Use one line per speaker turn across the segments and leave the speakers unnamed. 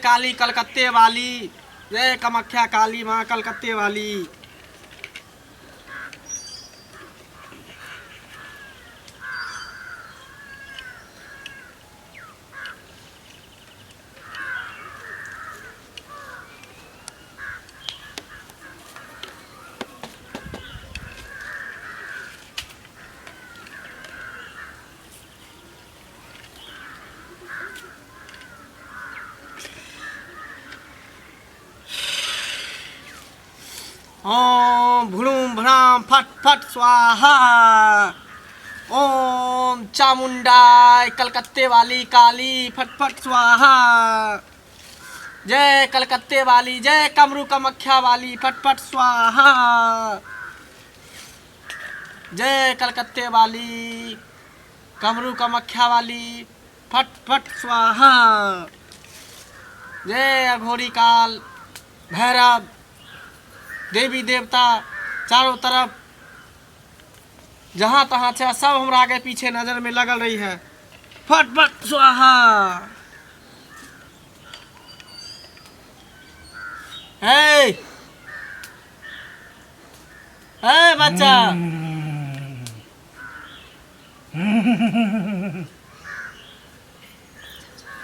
काली कलकत्ते वाली, जय कामाख्या काली माँ कलकत्ते वाली। ओम भ्रूम भ्राम फट फट स्वाहा। ओम चामुंडाई कलकत्ते वाली काली फट फट स्वाहा। जय कलकत्ते वाली, जय कमरू कामाख्या वाली फट फट स्वाहा। जय कलकत्ते वाली कमरू कामाख्या वाली फट फट स्वाहा। जय अघोरी काल भैरव देवी देवता चारों तरफ जहाँ तहाँ से सब हमरा आगे पीछे नजर में लगल रही है। फट फट स्वाहा। हे बच्चा,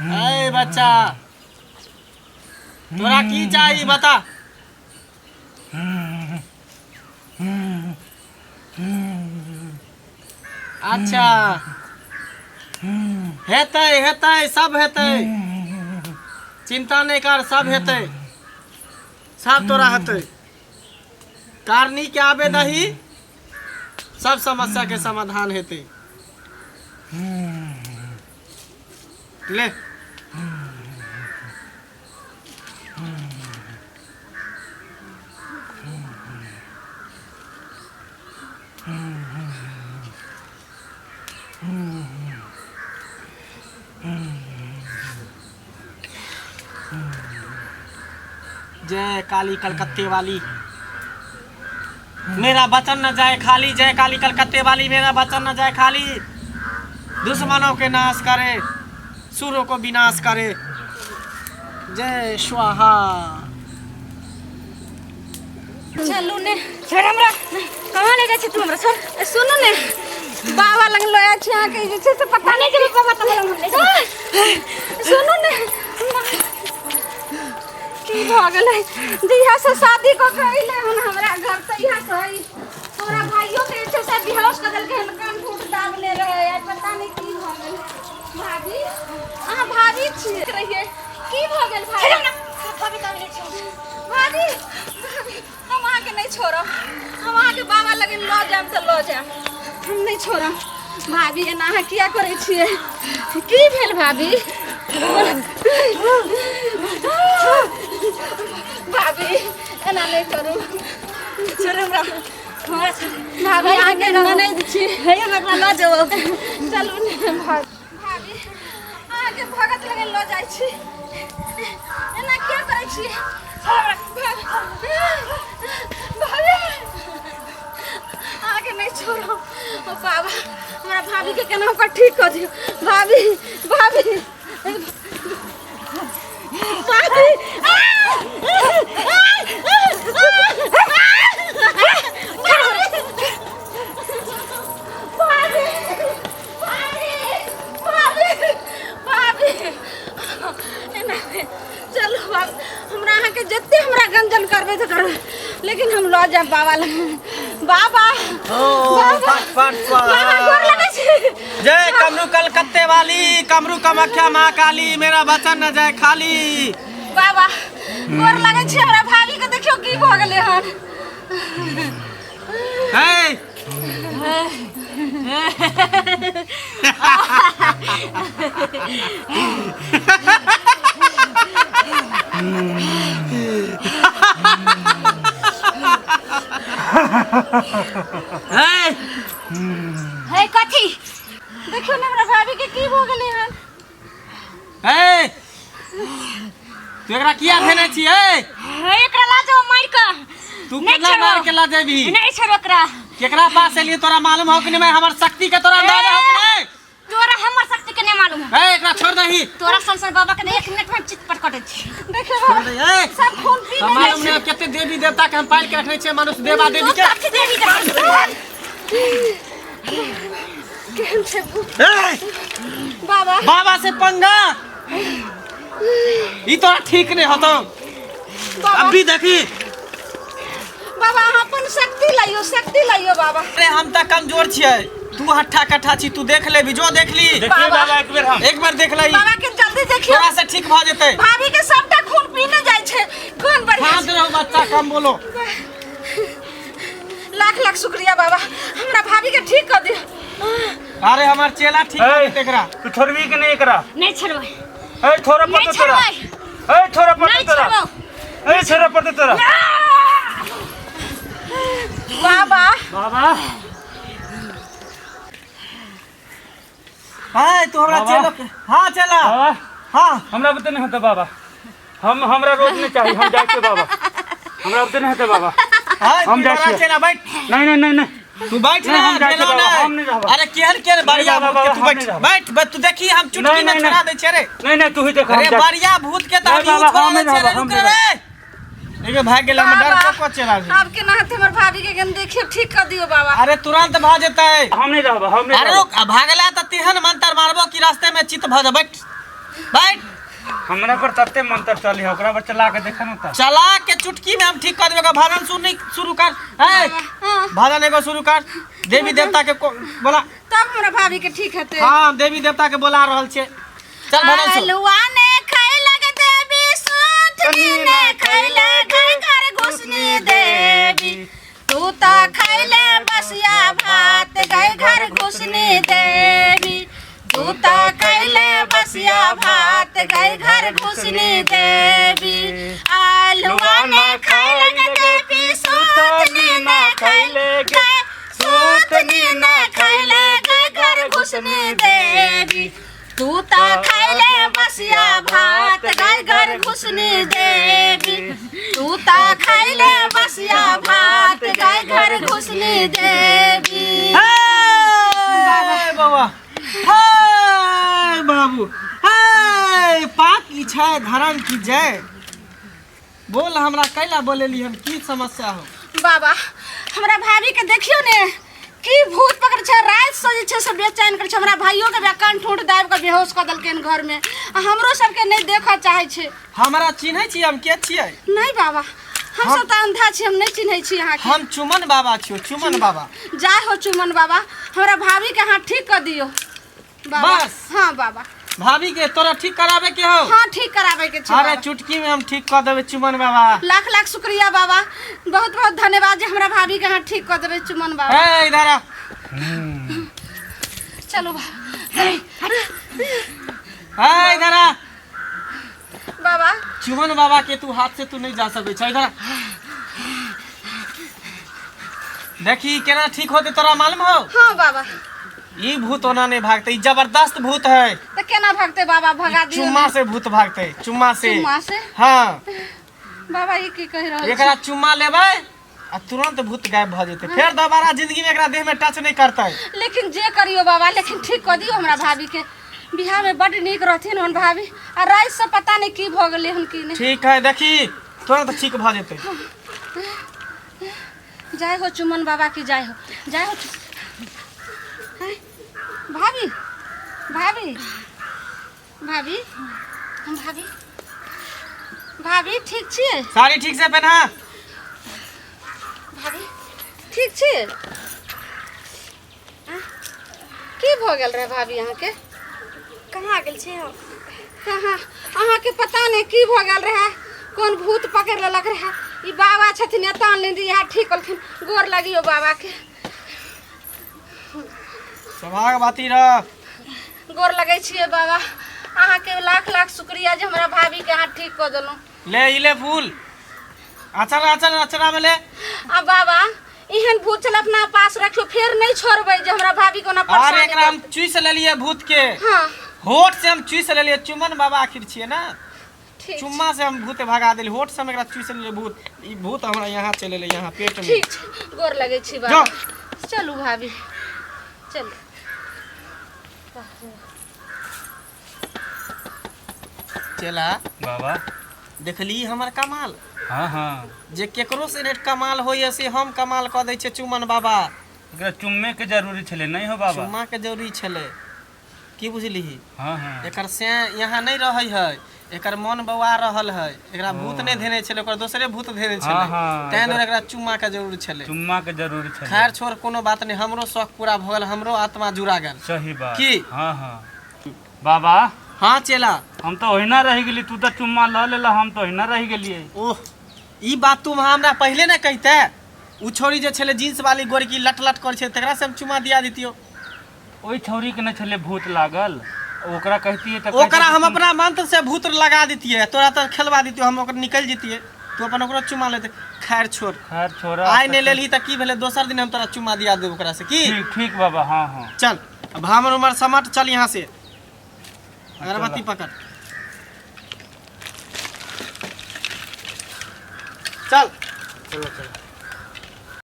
हे बच्चा, तोरा की चाहिए बता। अच्छा हेतै हेतै सब हेतै, चिंता नहीं कर, सब हेतै, सब तोरा हेतै। कारनी के आबे दही, सब समस्या के समाधान हेतै। ले जय काली कलकत्ते वाली, मेरा वचन न जाए खाली। जय काली कलकत्ते वाली, मेरा वचन न जाए खाली। दुश्मनों के नाश करे, सूरों को विनाश करे। जय स्वाहा।
चलू ने छोड़ हमरा, कहाँ ले जाए तू हमरा? छोड़, सुनो ने बाबा लग लो अच्छे यहाँ के जे से पता नहीं चले बाबा तब लग ले। सुनो ने की भ गेलै, दिया से शादी को कइले हन हमरा घर से यहाँ से तोरा भाइयों के अच्छे से बिहास कर देलके हन, कान फूट दाबले रहे। आज पता नहीं की भ गेल। भाभी अहाँ भाभी छी रहिए, की भ गेल भाभी? भाभी तब ले छी भाभी, हम वहाँ के नहीं छोड़ो, हम वहाँ के बाबा लगे लो जाम तो लो जाम, हम नहीं छोड़ो। भाभी एना अहाँ किया करे छिए? की भेल भाभी? भाभी एना नहीं करू, छोड़ हमरा। भाभी आगे न नहीं छी, हे हमरा लो जाओ। चलू ने भाभी, आगे भगत लगे लो जाय छी, एना क्या करे छी? आगे नहीं छोड़ो ओ बाबा, हमारा भाभी के केना ओकर ठीक कर दियो। भाभी भाभी भाभी चलो हमरा अहाँ के जत्ते हमरा गंजन करबे तो करबे, लेकिन हम लो जाब बाबा लग। बाबा
जय कमरू कलकत्ते वाली, कमरू कामाख्या माँ काली, मेरा वचन न जाए खाली।
बाबा गोर लगे छी, हमरा भाभी के देखियो की भ गेले हन। हे कथी देखियो ने हमरा भाभी के की भ गेले हन।
तू एकरा किया भेने छी?
एकरा ला जाओ मार के।
तू केना मार के ला जेबी?
नहीं छोड़ एकरा।
केकरा पास एलिए तोरा मालूम हो कि नहीं? मैं हमर शक्ति के तोरा अंदाजा हो कि नहीं?
तोरा हमर शक्ति के नहीं मालूम है।
ए एकरा छोड़ दही।
तोरा संसार बाबा के 1 मिनट में चित पर कटे छी। देखो
छोड़ दही। ए
सब खून पी ले
मालूम नहीं केते देवी देवता के हम पाल के रखने छे मनुष्य देवा देवी के।
कथि देवी देवता केहन छे बाबा।
बाबा से पंगा ई तोरा ठीक नहीं होतो। अभी देखी
बाबा अपन शक्ति लाइयो बाबा।
अरे हम त कमजोर छियै तू हट्ठा कट्ठा छी तू देख ले जो देख ली।
देखिए बाबा एक बार
देख ले
बाबा के जल्दी देखियो
थोड़ा से ठीक भ जेतै।
भाभी के सबटा खून पीने जाय छे कौन बढ़िया
शांत रहो बच्चा कम बोलो।
लाख शुक्रिया बाबा हमरा भाभी के ठीक कर दियो।
अरे हमार चेला ठीक कर दे एकरा।
तू छोड़बी के नहीं एकरा
नहीं छोड़बै।
ए थोड़ा पड़ते तोरा। ए थोड़ा पड़ते तोरा। ए छोरा पड़ते तोरा।
बाबा
हां तू हमरा चेला हां चला
बाबा
हां
हमरा बते नहीं होता बाबा। हमरा रोज नहीं चाहिए हम जाए के बाबा। हमरा बते नहीं होता बाबा।
हम जाए चला बैठ।
नहीं
तू बैठ ना
हम जाए बाबा हम नहीं रहबा।
अरे केहन के बारिया भूत के तू बैठ तू देखी हम चुटकी में छोड़ा दे छे रे।
नहीं तू ही देख।
अरे बारिया भूत के त हम छोड़ा दे छे रे रुक रे। एके भाग गेला में डर को चला रे।
आपके नाते हमर भाभी के गन देखियो ठीक कर दियो बाबा।
अरे तुरंत भ जेतै।
हम नहीं रहबा
अरे रुक भागला त तिहन मंत्र मारबो कि रास्ते में चित भ जा बैठ।
हमरा पर तत्ते मंत्र चली है ओकरा पर चला के देखा ना त।
चला के चुटकी में हम ठीक कर देबे। भजन सुननी शुरू कर। ए भजन एगो शुरू कर। देवी देवता के बोला
तब हमरा भाभी के ठीक हेतै।
हां देवी देवता के बोला रहल छे। चल भजन सुन।
हलवा ने खाए लगे देवी सूतनी ने खाइले घर घुसनी देवी। तू ता खाइले बसिया भात गए घर घुसनी देवी। तू ता खाइले बसिया भात गए घर घुसनी देवी। हलवा ने खाए लगे देवी सूतनी ने खाइले सूतनी ने खाइले घर घुसनी देवी। तू ता खाइले बसिया भात गए घर घुसनी देवी। तू ता खाइले बसिया भात गए घर घुसनी देवी।
हाय बाबा हाय बाबू हाय पाक इच्छा धारण की जय। बोल हमरा कैला बोलेली हम की समस्या हो।
बाबा हमरा भाभी के देखियो ने की भूत पकड़ छ रात सोजे छ सब बेचैन कर छ। हमरा भाइयों के बेकान ठूट दाब के बेहोश क दलकेन घर में। हमरो सब के नहीं देखा चाहे छे।
हमरा चिन्है छी हम के छियै।
नहीं बाबा हम सब त अंधा छी हम नहीं चिन्है छी यहां के।
हम चुमन बाबा छियो चुमन बाबा।
जाय हो चुमन बाबा हमरा भाभी के हाथ ठीक कर दियो बाबा।
बस
हां बाबा
भाभी के तोरा ठीक करावे के हो।
हां ठीक करावे के छ।
अरे चुटकी में हम ठीक कर देबे चुमन बाबा।
लाख शुक्रिया बाबा बहुत धन्यवाद जे हमरा भाभी के हाथ ठीक कर देबे चुमन बाबा।
ए इधर आ।
चलो
इधर आ।
बाबा
चुमन बाबा के तू हाथ से तू नहीं जा सकै छ। इधर देखी केना ठीक होते तोरा मालूम हो।
हां बाबा
ई भूत होना नहीं भागते। ई जबरदस्त भूत है।
तो केना भागते बाबा भगा दियो।
चुम्मा से भूत भागते चुम्मा से। हां
बाबा ये की कह रहल
एकरा चुम्मा लेबै आ तुरंत भूत गायब भ जेते। फिर दोबारा जिंदगी में एकरा देह में टच नहीं करते।
लेकिन जे करियो बाबा लेकिन ठीक कर दियो हमरा भाभी के। बिहार में बड़ नीक रहथिन हन भाभी आ रात से पता नहीं की भ गेले हन की नहीं।
ठीक है देखी तुरंत ठीक भ जेते।
जय हो चुमन बाबा की जय हो भाभी भाभी भाभी भाभी भाभी ठीक छियै।
साड़ी ठीक से पहना।
भाभी ठीक छियै। की भ गेल रहे भाभी अहाँ के कहाँ गेल छी हम कहाँ अहाँ के पता नहीं की भ गेल रहे। कौन भूत पकड़ लेलक रहे। ई बाबा छथिन एतऽ लेंदी यहाँ ठीक कलखिन। गोर लगियो बाबा के।
सभाग बाती रह।
गोर लगै छियै बाबा अहाँ के लाख शुक्रिया जे हमरा भाभी के हाथ ठीक कर देलहुँ।
ले इले फूल अचरा में ले।
आ बाबा इहन भूत चल अपना पास रखियो फिर नहीं छोड़बै जे हमरा भाभी को ना परेशानी।
अरे एकरा हम चुइस लेलिए भूत के।
हां
होठ से हम चुइस लेलिए। चुमन बाबा आखिर छिए ना।
ठीक
चुम्मा से हम भूत भगा देली। होठ से हम एकरा चुइस लेलिए भूत। ई भूत हमरा यहाँ चले ले यहाँ पेट में।
ठीक गोर लगै छी बाबा। चलू भाभी चल
चला
बाबा
देखली हमर कमाल।
हाँ हाँ
जे केकरो से नेट कमाल होइए से हम कमाल कऽ दै छियै चुमन बाबा।
एकरा चुम्मे के जरूरी छले नहीं हो बाबा।
चुम्मा के जरूरी छले की बुझलिही।
हाँ हाँ
एकर से यहाँ नहीं रहै है, एकर मन बौआ रहल है, एकरा भूत नहीं धेने छले, ओकर दोसरे भूत धेने छले।
हाँ,
तैं दुआरे एकरा चुम्मा के जरूरी छले।
चुम्मा के जरूरी छले।
खैर छोड़ कोनो बात नहीं, हमरो शौक पूरा भ गेल, हमरो आत्मा जुड़ा गेल।
सही बात
की?
हाँ हाँ बाबा
हाँ चेला
हम तो ओहिना रह गेली, तू तो चुम्मा ल लेला, हम तो ओहिना रह गेलिए।
ओह ई बात तुम हमरा पहले ना कहते। उ छोरी जे छले जींस वाली गोरकी लट लट कर छे तकरा से हम चुम्मा दिया दितियो।
ओई छौरी के न छले भूत लागल, ओकरा कहतिए त
ओकरा हम अपना मंत्र से भूत लगा दितिए, तोरा तो खेलवा दितियो, हम ओकर निकल जतिए, तू अपन ओकरो चुम्मा लेते। खैर छोड़,
खैर छोरा
आइ ने लेली त की भेले, दोसर दिन हम तोरा चुम्मा दिया देब ओकरा से। की
ठीक ठीक बाबा। हाँ हाँ
चल अब हमर उमर समट, चल यहाँ से अगरबत्ती पकड़, चल
चलो चलो।